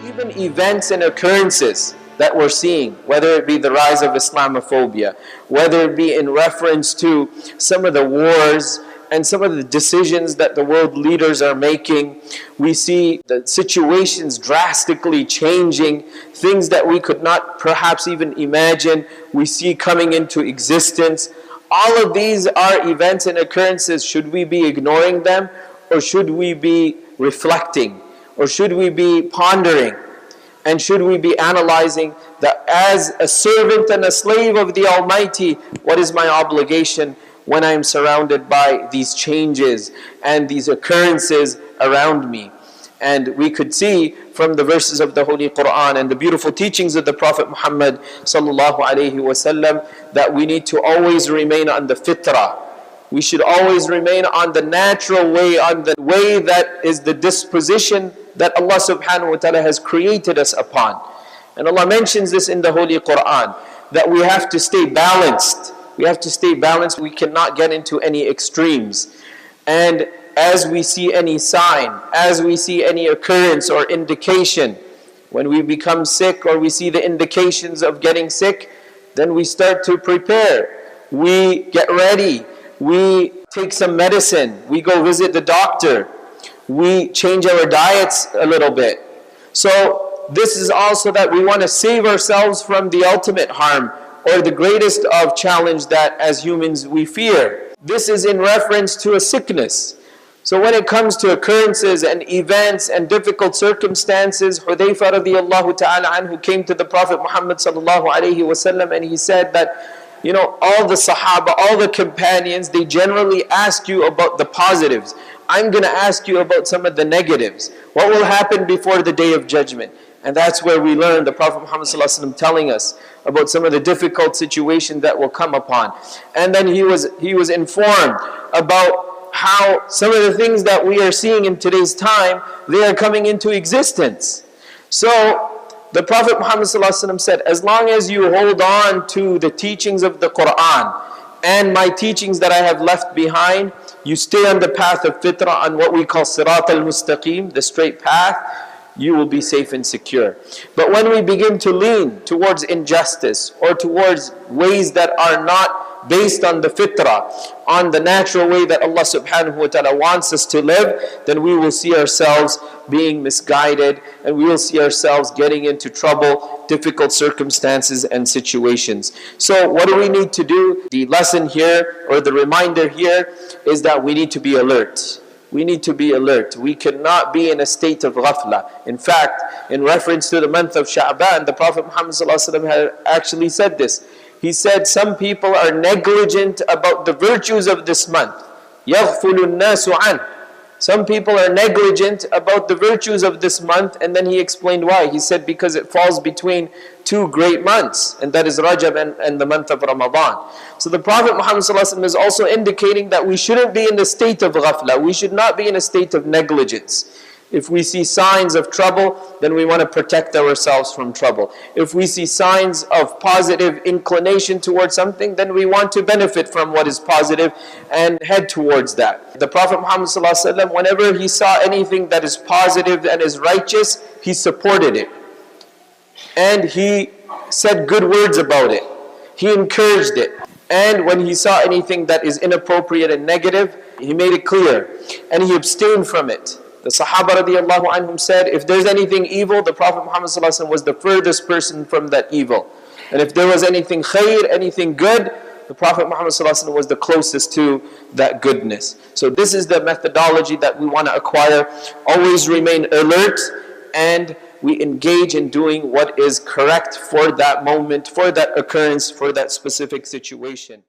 Even events and occurrences that we're seeing, whether it be the rise of Islamophobia, whether it be in reference to some of the wars and some of the decisions that the world leaders are making, we see the situations drastically changing, things that we could not perhaps even imagine, we see coming into existence. All of these are events and occurrences. Should we be ignoring them, or should we be reflecting, or should we be pondering, and should we be analyzing that as a servant and a slave of the Almighty, what is my obligation when I am surrounded by these changes and these occurrences around me? And we could see from the verses of the Holy Quran and the beautiful teachings of the Prophet Muhammad sallallahu alaihi wasallam that we need to always remain on the fitrah. We should always remain on the natural way, on the way that is the disposition that Allah subhanahu wa ta'ala has created us upon. And Allah mentions this in the Holy Quran, that we have to stay balanced. We have to stay balanced. We cannot get into any extremes. And as we see any sign, as we see any occurrence or indication, when we become sick or we see the indications of getting sick, then we start to prepare. We get ready. We take some medicine. We go visit the doctor. We change our diets a little bit. So this is also that we want to save ourselves from the ultimate harm or the greatest of challenge that as humans we fear. This is in reference to a sickness. So when it comes to occurrences and events and difficult circumstances, Hudayfa radiyallahu ta'ala anhu came to the Prophet Muhammad sallallahu alayhi wasallam and he said that, you know, all the Sahaba, all the companions, they generally ask you about the positives. I'm going to ask you about some of the negatives. What will happen before the Day of Judgment? And that's where we learn the Prophet Muhammad sallallahu alaihi wasallam telling us about some of the difficult situations that will come upon. And then he was informed about how some of the things that we are seeing in today's time, they are coming into existence. So the Prophet Muhammad ﷺ said, as long as you hold on to the teachings of the Quran and my teachings that I have left behind, you stay on the path of fitrah, on what we call sirat al-mustaqim, the straight path, you will be safe and secure. But when we begin to lean towards injustice or towards ways that are not based on the fitrah, on the natural way that Allah subhanahu wa ta'ala wants us to live, then we will see ourselves being misguided and we will see ourselves getting into trouble, difficult circumstances and situations. So what do we need to do? The lesson here, or the reminder here, is that we need to be alert. We need to be alert. We cannot be in a state of ghafla. In fact, in reference to the month of Sha'ban, the Prophet Muhammad ﷺ had actually said this. He said, some people are negligent about the virtues of this month. يَغْفُلُ النَّاسُ عَنْهُ. Some people are negligent about the virtues of this month, and then he explained why. He said because it falls between two great months, and that is Rajab and the month of Ramadan. So the Prophet Muhammad ﷺ is also indicating that we shouldn't be in a state of ghafla. We should not be in a state of negligence. If we see signs of trouble, then we want to protect ourselves from trouble. If we see signs of positive inclination towards something, then we want to benefit from what is positive and head towards that. The Prophet Muhammad ﷺ, whenever he saw anything that is positive and is righteous, he supported it. And he said good words about it. He encouraged it. And when he saw anything that is inappropriate and negative, he made it clear. And he abstained from it. The Sahaba radiyallahu anhum said, if there's anything evil, the Prophet Muhammad ﷺ was the furthest person from that evil. And if there was anything khair, anything good, the Prophet Muhammad ﷺ was the closest to that goodness. So this is the methodology that we want to acquire. Always remain alert, and we engage in doing what is correct for that moment, for that occurrence, for that specific situation.